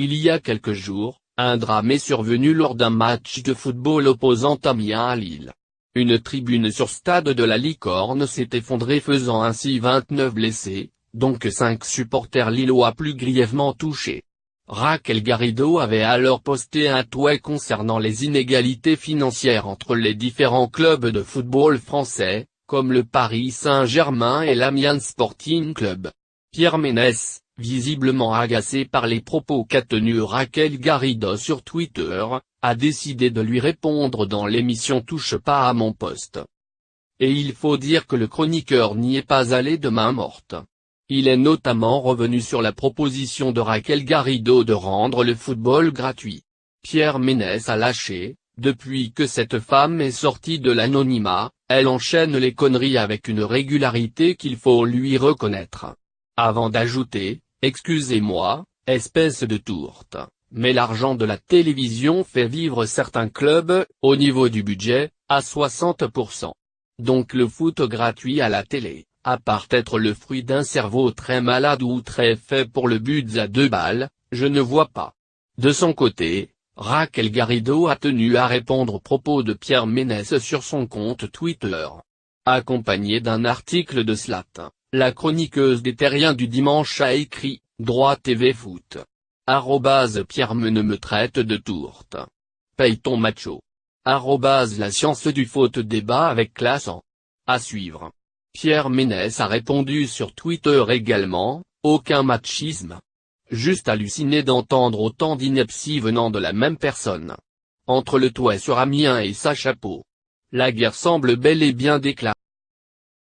Il y a quelques jours, un drame est survenu lors d'un match de football opposant Amiens à Lille. Une tribune sur stade de la Licorne s'est effondrée faisant ainsi 29 blessés, dont 5 supporters lillois plus grièvement touchés. Raquel Garrido avait alors posté un tweet concernant les inégalités financières entre les différents clubs de football français, comme le Paris Saint-Germain et l'Amiens Sporting Club. Pierre Ménès, visiblement agacé par les propos qu'a tenus Raquel Garrido sur Twitter, a décidé de lui répondre dans l'émission Touche pas à mon poste. Et il faut dire que le chroniqueur n'y est pas allé de main morte. Il est notamment revenu sur la proposition de Raquel Garrido de rendre le football gratuit. Pierre Ménès a lâché, depuis que cette femme est sortie de l'anonymat, elle enchaîne les conneries avec une régularité qu'il faut lui reconnaître. Avant d'ajouter, excusez-moi, espèce de tourte, mais l'argent de la télévision fait vivre certains clubs, au niveau du budget, à 60%. Donc le foot gratuit à la télé, à part être le fruit d'un cerveau très malade ou très fait pour le but à 2 balles, je ne vois pas. De son côté, Raquel Garrido a tenu à répondre aux propos de Pierre Ménès sur son compte Twitter. Accompagné d'un article de Slat, la chroniqueuse des Terriens du dimanche a écrit « Droit TV Foot. Pierre ne me traite de tourte. Paye ton macho. La science du faute débat avec classe en. À suivre. » Pierre Ménès a répondu sur Twitter également, aucun machisme. Juste halluciné d'entendre autant d'inepties venant de la même personne. Entre le toit sur Amiens et sa chapeau. La guerre semble bel et bien déclarée.